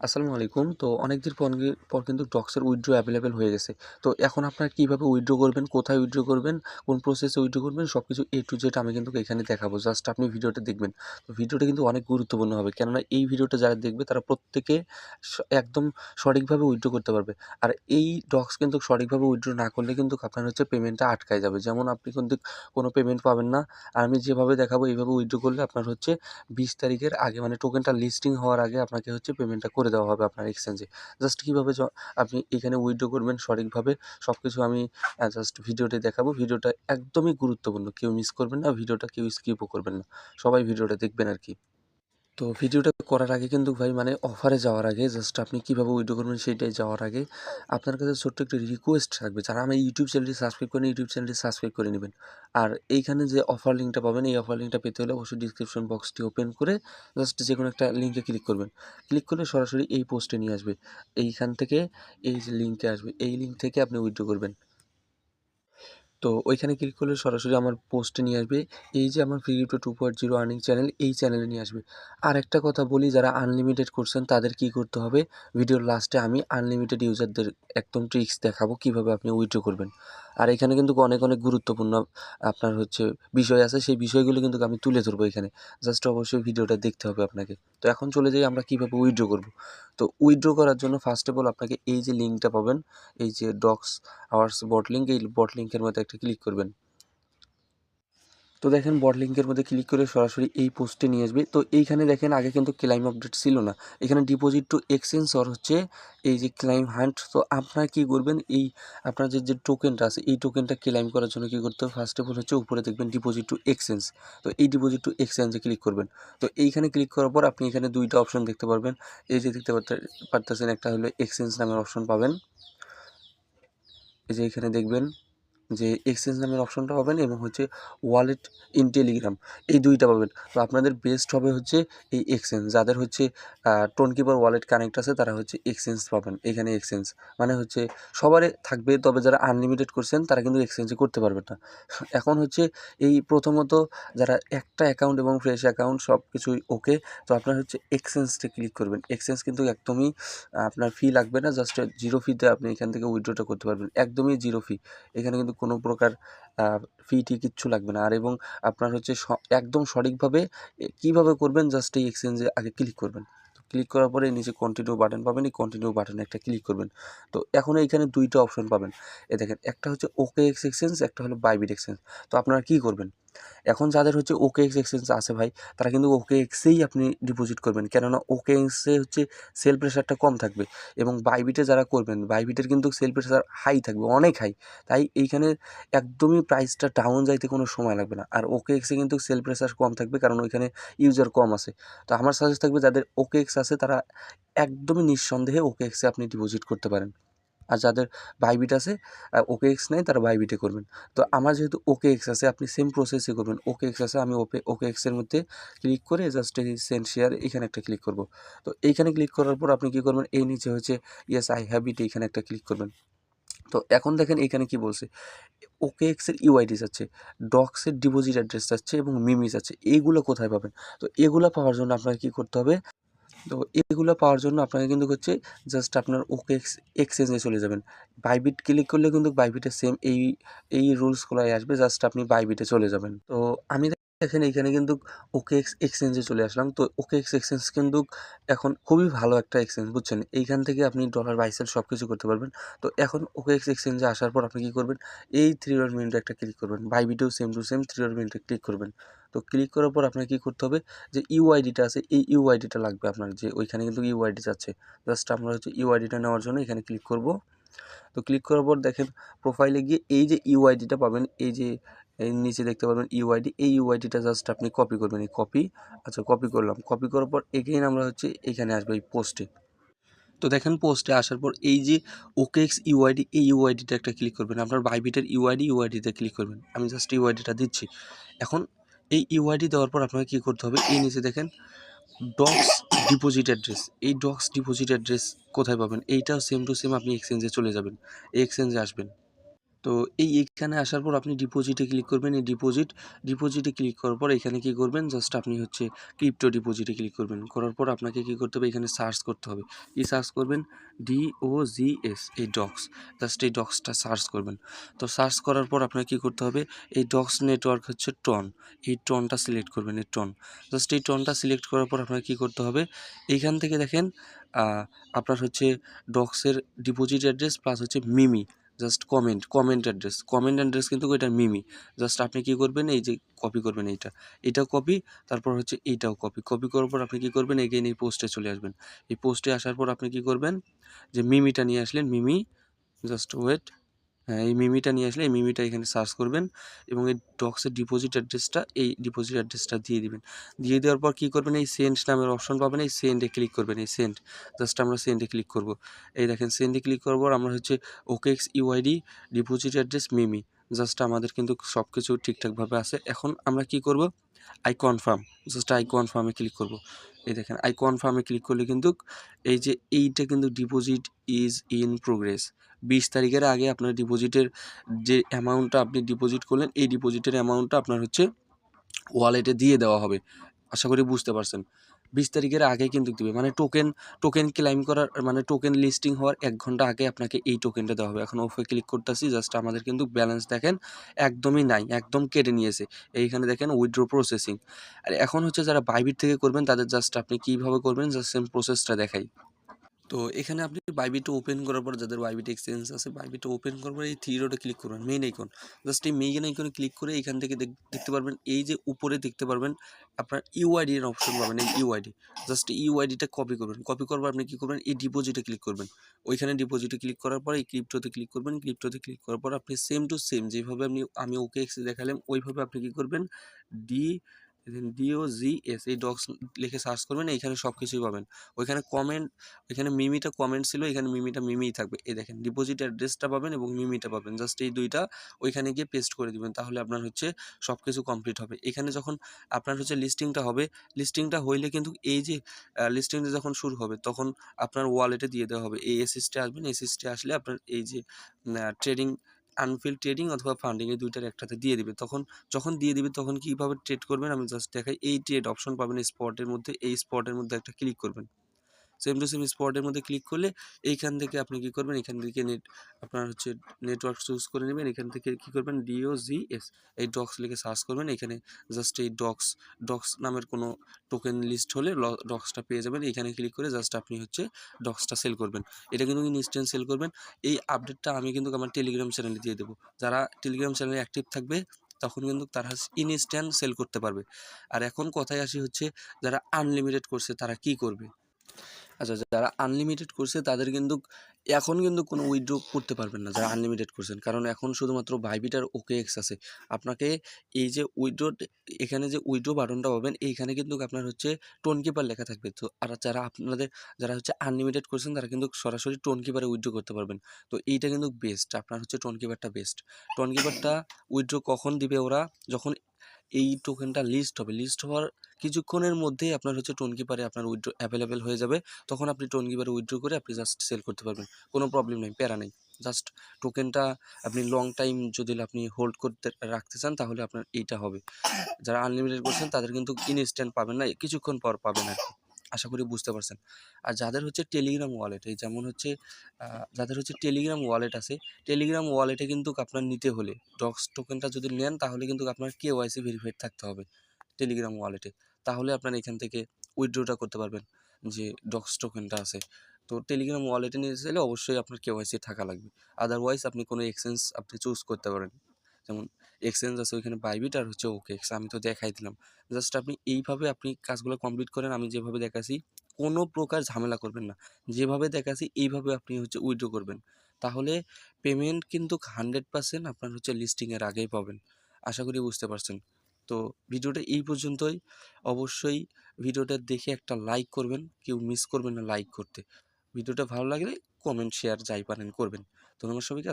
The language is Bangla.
আসসালামু আলাইকুম। তো অনেকদিন পর কিন্তু ডক্সের উইথড্র অ্যাভেলেবেল হয়ে গেছে। তো এখন আপনারা কিভাবে উইথড্র করবেন, কোথায় উইথড্র করবেন, কোন প্রসেসে উইথড্র করবেন সবকিছু A to Z আমি কিন্তু এখানে দেখাবো। জাস্ট আপনি ভিডিওটা দেখবেন। তো ভিডিওটা কিন্তু অনেক গুরুত্বপূর্ণ হবে। কেননা এই ভিডিওটা যারা দেখবে তারা প্রত্যেকে একদম সঠিকভাবে উইথড্র করতে পারবে। আর এই ডক্স কিন্তু সঠিকভাবে উইথড্র না করলে কিন্তু আপনার হচ্ছে পেমেন্টটা আটকায় যাবে। যেমন আপনি কিন্তু কোনো পেমেন্ট পাবেন না। আর আমি যেভাবে দেখাবো এইভাবে উইথড্র করলে আপনার হচ্ছে 20 তারিখের আগে মানে টোকেনটা লিস্টিং হওয়ার আগে আপনাকে হচ্ছে পেমেন্টটা করে দেওয়া হবে আপনার এক্সচেঞ্জে। জাস্ট কীভাবে আপনি এখানে উইথড্র করবেন সঠিকভাবে সবকিছু আমি জাস্ট ভিডিওতে দেখাবো। ভিডিওটা একদমই গুরুত্বপূর্ণ। কেউ মিস করবেন না, ভিডিওটা কেউ স্কিপও করবেন না। সবাই ভিডিওটা দেখবেন আরকি। তো ভিডিওটা করার আগে কিন্তু ভাই মানে অফারে যাওয়ার আগে জাস্ট আপনি কীভাবে উইথড্র করবেন সেইটাই যাওয়ার আগে আপনার কাছে ছোট্ট একটা রিকোয়েস্ট থাকবে। যারা আমার ইউটিউব চ্যানেলটি সাবস্ক্রাইব করেন, ইউটিউব চ্যানেলটি সাবস্ক্রাইব করে নেবেন। আর এইখানে যে অফার লিঙ্কটা পাবেন, এই অফার লিঙ্কটা পেতে হলে অবশ্যই ডিসক্রিপশন বক্সটি ওপেন করে জাস্ট যেকোনো একটা লিঙ্কে ক্লিক করবেন। ক্লিক করলে সরাসরি এই পোস্টে নিয়ে আসবে। এইখান থেকে এই যে লিঙ্কে আসবে, এই লিঙ্ক থেকে আপনি উইথড্র করবেন। তো ওইখানে ক্লিক করলে সরাসরি আমার পোস্টে নিয়ে আসবে। এই যে আমার ক্রিপ্টো 2.0 আর্নিং চ্যানেল, এই চ্যানেলে নিয়ে আসবে। আরেকটা কথা বলি, যারা আনলিমিটেড করছেন তাদের কি করতে হবে, ভিডিওর লাস্টে আমি আনলিমিটেড ইউজারদের একদম ট্রিক্স দেখাবো কীভাবে আপনি উইথড্র করবেন। আর এখানে কিন্তু অনেক গুরুত্বপূর্ণ আপনার হচ্ছে বিষয় আছে, সেই বিষয়গুলো কিন্তু আমি তুলে ধরবো এখানে। জাস্ট অবশ্যই ভিডিওটা দেখতে হবে আপনাকে। তো এখন চলে যাই আমরা কীভাবে উইথড্র করব। তো উইথড্র করার জন্য ফার্স্ট অফ অল আপনাকে এই যে লিঙ্কটা পাবেন, এই যে ডক্স আওয়ার্স বট লিঙ্ক, এই বট লিঙ্কের মধ্যে একটা ক্লিক করবেন। তো দেখেন বট লিঙ্কের মধ্যে ক্লিক করে সরাসরি এই পোস্টে নিয়ে আসবে। তো এইখানে দেখেন আগে কিন্তু ক্লাইম আপডেট ছিল না। এখানে ডিপোজিট টু এক্সচেঞ্জ আর হচ্ছে এই যে ক্লাইম হান্ট। তো আপনারা কি করবেন, এই আপনার যে টোকেনটা আছে এই টোকেনটা ক্লাইম করার জন্য কি করতে হবে, ফার্স্ট অফ অল হচ্ছে উপরে দেখবেন ডিপোজিট টু এক্সচেঞ্জ। তো এই ডিপোজিট টু এক্সচেঞ্জে ক্লিক করবেন। তো এইখানে ক্লিক করার পর আপনি এখানে দুইটা অপশন দেখতে পারবেন। এই যে দেখতে পারতেছেন, একটা হলো এক্সচেঞ্জ নামের অপশন পাবেন। এই যে এখানে দেখবেন যে এক্সচেঞ্জ নামের অপশনটা পাবেন এবং হচ্ছে ওয়ালেট ইন টেলিগ্রাম, এই দুইটা পাবেন। তো আপনাদের বেস্ট হবে হচ্ছে এই এক্সচেঞ্জ। যাদের হচ্ছে টোনকিপার ওয়ালেট কানেক্ট আছে তারা হচ্ছে এক্সচেঞ্জ পাবেন। এখানে এক্সচেঞ্জ মানে হচ্ছে সবারই থাকবে, তবে যারা আনলিমিটেড করছেন তারা কিন্তু এক্সচেঞ্জে করতে পারবেন না। এখন হচ্ছে এই প্রথমত যারা একটা অ্যাকাউন্ট এবং ফ্রেশ অ্যাকাউন্ট সব কিছুই ওকে, তো আপনার হচ্ছে এক্সচেঞ্জে ক্লিক করবেন। এক্সচেঞ্জ কিন্তু একদমই আপনার ফি লাগবে না, জাস্ট 0 ফিতে আপনি এখান থেকে উইথড্রটা করতে পারবেন। একদমই 0 ফি। এখানে কিন্তু কোনো প্রকার ফি কিচ্ছু লাগবে না। আর এবং আপনার হচ্ছে একদম সঠিকভাবে কীভাবে করবেন, জাস্ট এই এক্সচেঞ্জে আগে ক্লিক করবেন। তো ক্লিক করার পরে নিচে কন্টিনিউ বাটন পাবেন, এই কন্টিনিউ বাটনে একটা ক্লিক করবেন। তো এখন এইখানে দুইটা অপশন পাবেন। দেখেন, একটা হচ্ছে OKX এক্সচেঞ্জ, একটা হলো বাইবিট এক্সচেঞ্জ। তো আপনারা কী করবেন, এখন যাদের হচ্ছে OKX এক্সচেঞ্জ আছে ভাই, তারা কিন্তু OKX-এই আপনি ডিপোজিট করবেন। কেননা OKX-এ হচ্ছে সেল প্রেশারটা কম থাকবে এবং বাইবিটে যারা করবেন, বাইবিটের কিন্তু সেল প্রেশার হাই থাকবে, অনেক হাই। তাই এইখানে একদমই প্রাইসটা ডাউন যাইতে কোনো সময় লাগবে না। আর OKX-এ কিন্তু সেল প্রেশার কম থাকবে, কারণ ওইখানে ইউজার কম আছে। তো আমার সাজেস্ট থাকবে যাদের OKX আছে তারা একদমই নিঃসন্দেহে OKX-এ আপনি ডিপোজিট করতে পারেন। আর যাদের বাইবিট আছে, OKX নেই, তারা বাইবিটে করবেন। তো আমার যেহেতু OKX আছে, আপনি সেম প্রসেসে করবেন। OKX আছে, আমি OKX এর মধ্যে ক্লিক করে জাস্ট এই সেন্ড শেয়ার এখানে একটা ক্লিক করব। তো এইখানে ক্লিক করার পর আপনি কী করবেন, এই নিচে হচ্ছে ইয়েস আই হ্যাভ ইট, এইখানে একটা ক্লিক করবেন। তো এখন দেখেন এইখানে কি বলছে, OKX এর ইউআইডি চাচ্ছে, ডক্সের ডিপোজিট অ্যাড্রেস চাচ্ছে এবং মিমি চাচ্ছে। এইগুলো কোথায় পাবেন? তো এগুলো পাওয়ার জন্য আপনাকে কী করতে হবে, তো এগুলো পাওয়ার জন্য আপনাকে কিন্তু হচ্ছে জাস্ট আপনার OKX এক্সচেঞ্জে চলে যাবেন। বাইবিট ক্লিক করলে কিন্তু বাইবিটের সেম এই রুলসগুলাই আসবে, জাস্ট আপনি বাইবিটে চলে যাবেন। তো আমি দেখেন এইখানে কিন্তু OKX এক্সচেঞ্জে চলে আসলাম। তো OKX এক্সচেঞ্জ কিন্তু এখন খুবই ভালো একটা এক্সচেঞ্জ, বুঝছেন? এইখান থেকে আপনি ডলার বাই সেল সব কিছু করতে পারবেন। তো এখন OKX এক্সচেঞ্জে আসার পর আপনি কী করবেন, এই 3 ডট মেনুতে একটা ক্লিক করবেন। বাইবিটেও সেম টু সেম 3 ডট মেনুতে ক্লিক করবেন। তো ক্লিক করার পর আপনাকে কী করতে হবে, যে ইউআইডিটা আছে, এই ইউআইডিটা লাগবে আপনার, যে ওইখানে কিন্তু ইউআইডি চাচ্ছে। জাস্ট আমরা হচ্ছে ইউআইডিটা নেওয়ার জন্য এখানে ক্লিক করব। তো ক্লিক করার পর দেখেন প্রোফাইলে গিয়ে এই যে ইউআইডিটা পাবেন, এই যে এই নিচে দেখতে পাবেন ইউআইডি, এই ইউআইডিটা জাস্ট আপনি কপি করবেন। এই কপি, আচ্ছা কপি করলাম। কপি করার পর এগেইন আমরা হচ্ছে এখানে আসবে এই পোস্টে। তো দেখেন পোস্টে আসার পর এই যে OKX ইউআইডি, এই ইউআইডিটা একটা ক্লিক করবেন। আপনার বাইবিটের ইউআইডিতে ক্লিক করবেন। আমি জাস্ট ইউআইডিটা দিচ্ছি। এখন এই ইউআইডি দেওয়ার পর আপনাকে কী করতে হবে, এই নিচে দেখেন ডক্স ডিপোজিট অ্যাড্রেস, এই ডক্স ডিপোজিট অ্যাড্রেস কোথায় পাবেন, এইটাও সেম টু সেম আপনি এক্সচেঞ্জে চলে যাবেন, এই এক্সচেঞ্জে আসবেন। তো এইখানে আসার পর আপনি ডিপোজিটে ক্লিক করবেন। এই ডিপোজিটে ক্লিক করার পর এখানে কি করবেন, জাস্ট আপনি হচ্ছে ক্রিপ্টো ডিপোজিটে ক্লিক করবেন। করার পর আপনাকে কি করতে হবে, এখানে সার্চ করতে হবে। কি সার্চ করবেন? DOGS, এই ডক্স, জাস্ট এই ডক্সটা সার্চ করবেন। তো সার্চ করার পর আপনাকে কি করতে হবে, এই ডক্স নেটওয়ার্ক হচ্ছে টন, এই টনটা সিলেক্ট করবেন, এই টন। জাস্ট এই টনটা সিলেক্ট করার পর আপনাকে কি করতে হবে, এইখান থেকে দেখেন আপনার হচ্ছে ডক্সের ডিপোজিট অ্যাড্রেস প্লাস হচ্ছে মিমি, জাস্ট কমেন্ট অ্যাড্রেস কিন্তু এটা মিমি। জাস্ট আপনি কি করবেন, এই যে কপি করবেন, এইটা কপি, তারপর হচ্ছে এইটাও কপি করার পর আপনি কি করবেন, এগেইন এই পোস্টে চলে আসবেন। এই পোস্টে আসার পর আপনি কি করবেন, যে মিমিটা নিয়ে আসলেন, জাস্ট ওয়েট, হ্যাঁ এই মিমিটা নিয়ে আসলে এই মিমিটা এখানে সার্চ করবেন এবং এই ডক্সের ডিপোজিট অ্যাড্রেসটা দিয়ে দিবেন। দিয়ে দেওয়ার পর কী করবেন, এই সেন্ড নামের অপশন পাবেন, এই সেন্ডে ক্লিক করবেন, এই সেন্ড, জাস্ট আমরা সেন্ডে ক্লিক করব। এই দেখেন সেন্ডে ক্লিক করার পর আমরা হচ্ছে OKX UID ডিপোজিট অ্যাড্রেস মিমি, জাস্ট আমাদের কিন্তু সব কিছু ঠিকঠাকভাবে আছে। এখন আমরা কি করব, আই কনফার্ম, জাস্ট আই কনফার্মে ক্লিক করব। এই দেখেন আই কনফার্মে ক্লিক করলে কিন্তু এই যে এইটা কিন্তু ডিপোজিট ইজ ইন প্রোগ্রেস, 20 তারিখের আগে আপনার ডিপোজিটের যে অ্যামাউন্টটা আপনি ডিপোজিট করলেন, এই ডিপোজিটের অ্যামাউন্টটা আপনার হচ্ছে ওয়ালেটে দিয়ে দেওয়া হবে। আশা করি বুঝতে পারছেন। 20 তারিখের আগে কিন্তু দিবে, মানে টোকেন ক্লেইম করার, মানে টোকেন লিস্টিং হওয়ার 1 ঘন্টা আগে আপনাকে এই টোকেনটা দেওয়া হবে। এখন ওফে ক্লিক করতেছি, জাস্ট আমাদের কিন্তু ব্যালেন্স দেখেন একদমই নাই, একদম কেটে নিয়েছে। এইখানে দেখেন উইথড্র প্রসেসিং। আর এখন হচ্ছে যারা বাইবিট থেকে করবেন তাদের জাস্ট আপনি কীভাবে করবেন, জাস্ট সেম প্রসেসটা দেখাই। তো এখানে আপনি বাইবিটটা ওপেন করার পর, যাদের বাইবিট এক্সচেঞ্জ আছে, বাইবিটটা ওপেন করার পর এই থ্রি ডটে ক্লিক করবেন, মেইন আইকন, জাস্ট এই মেইন আইকনে ক্লিক করে এখান থেকে দেখতে পারবেন, এই যে উপরে দেখতে পারবেন আপনার ইউআইডি এর অপশন পাবেন, এই ইউআইডি, জাস্ট ইউআইডিটা কপি করবেন। কপি করার পর আপনি কী করবেন, এই ডিপোজিটে ক্লিক করবেন। ওইখানে ডিপোজিটে ক্লিক করার পর এই ক্রিপ্টোতে ক্লিক করবেন। ক্রিপ্টোতে ক্লিক করার পর আপনি সেম টু সেম যেভাবে আমি OKX দেখালাম ওইভাবে আপনি কী করবেন, ডি DOGS, এই ডক্স লিখে সার্চ করবেন, এইখানে সব কিছুই পাবেন। ওইখানে এখানে মিমিটা কমেন্ট ছিল, এখানে মিমিই থাকবে। এই দেখেন ডিপোজিট অ্যাড্রেসটা পাবেন এবং মিমিটা পাবেন, জাস্ট এই দুইটা ওইখানে গিয়ে পেস্ট করে দিবেন, তাহলে আপনার হচ্ছে সব কিছু কমপ্লিট হবে। এখানে যখন আপনার হচ্ছে লিস্টিংটা হবে, লিস্টিংটা হইলে কিন্তু এই যে লিস্টিংটা যখন শুরু হবে তখন আপনার ওয়ালেটে দিয়ে দেওয়া হবে। এই এসএসটি আসবেন, এসএসটি আসলে আপনার এই যে ট্রেডিং, আনফিল্ড ট্রেডিং অথবা ফান্ডিং, এই দুইটার একটাতে দিয়ে দিবে। যখন দিয়ে দিবে তখন কীভাবে ট্রেড করবেন আমি জাস্ট দেখাই। এই ট্রেড অপশন পাবেন স্পটের মধ্যে, এই স্পটের মধ্যে একটা ক্লিক করবেন। সেম টু সেম স্পটের মধ্যে ক্লিক করলে এইখান থেকে আপনি কী করবেন, এখান থেকে আপনার হচ্ছে নেটওয়ার্ক চুজ করে নেবেন। এখান থেকে কী করবেন, DOGS, এই ডক্স লিখে সার্চ করবেন। এখানে জাস্ট এই ডক্স নামের কোনো টোকেন লিস্ট হলে ডক্সটা পেয়ে যাবেন। এখানে ক্লিক করে জাস্ট আপনি হচ্ছে ডক্সটা সেল করবেন। এটা কিন্তু ইনস্ট্যান্ট সেল করবেন। এই আপডেটটা আমি কিন্তু আমার টেলিগ্রাম চ্যানেলে দিয়ে দেবো। যারা টেলিগ্রাম চ্যানেলে অ্যাক্টিভ থাকবে তখন কিন্তু তারা ইনস্ট্যান্ট সেল করতে পারবে। আর এখন কথায় আসি হচ্ছে, যারা আনলিমিটেড করছে তারা কি করবে। আচ্ছা, যারা আনলিমিটেড করছে তাদের কিন্তু এখন কিন্তু কোনো উইথড্র করতে পারবেন না, যারা আনলিমিটেড করছেন, কারণ এখন শুধুমাত্র বাইবিট আর OKX আছে। আপনাকে এই যে এখানে যে উইথড্র বাটনটা পাবেন, এইখানে কিন্তু আপনার হচ্ছে টোন কিপার লেখা থাকবে। তো আর যারা হচ্ছে আনলিমিটেড করছেন তারা কিন্তু সরাসরি টোন কিপারে উইথড্র করতে পারবেন। তো এইটা কিন্তু বেস্ট, আপনার হচ্ছে টোন কিপারটা বেস্ট। টোন কিপারটা উইথড্র কখন দিবে ওরা, যখন এই টোকেনটা লিস্ট হওয়ার কিছুক্ষণের মধ্যেই আপনার হচ্ছে টোন কিপারে আপনার উইথড্র অ্যাভেলেবেল হয়ে যাবে। তখন আপনি টোন কিপারে উইথড্র করে আপনি জাস্ট সেল করতে পারবেন, কোনো প্রবলেম নেই, প্যারা নেই। জাস্ট টোকেনটা আপনি লং টাইম যদি আপনি হোল্ড করতে রাখতে চান তাহলে আপনার এইটা হবে। যারা আনলিমিটেড করছেন তাদের কিন্তু ইনস্ট্যান্ট পাবেন না, কিছুক্ষণ পর পাবেন আর কি। আশা করি বুঝতে পারছেন। আর যাদের হচ্ছে টেলিগ্রাম ওয়ালেট, এই যেমন হচ্ছে যাদের হচ্ছে টেলিগ্রাম ওয়ালেট আছে, টেলিগ্রাম ওয়ালেটে কিন্তু আপনার নিতে হলে ডক্স টোকেনটা যদি নেন তাহলে কিন্তু আপনার KYC ভেরিফাইড থাকতে হবে টেলিগ্রাম ওয়ালেটে, তাহলে আপনার এখান থেকে উইথড্রটা করতে পারবেন যে ডক্স টোকেনটা আছে। তো টেলিগ্রাম ওয়ালেটে নিতে চাইলে অবশ্যই আপনার KYC থাকা লাগবে, আদারওয়াইজ আপনি কোনো এক্সচেঞ্জ আপনি চুজ করতে পারেন। যেমন এক্সচেঞ্জ আছে ওইখানে বাইবিট আর হচ্ছে OKX, আমি তো দেখাই দিলাম। জাস্ট আপনি এইভাবে আপনি কাজগুলো কমপ্লিট করেন, আমি যেভাবে দেখাচ্ছি, কোনো প্রকার ঝামেলা করবেন না, যেভাবে দেখাচ্ছি এইভাবে আপনি হচ্ছে উইথড্র করবেন, তাহলে পেমেন্ট কিন্তু 100% আপনার হচ্ছে লিস্টিংয়ের আগেই পাবেন। আশা করি বুঝতে পারছেন। তো ভিডিওটা এই পর্যন্তই। অবশ্যই ভিডিওটা দেখে একটা লাইক করবেন, কেউ মিস করবেন না লাইক করতে। ভিডিওটা ভালো লাগলে কমেন্ট শেয়ার যাই পারেন করবেন। ধন্যবাদ সবাইকে।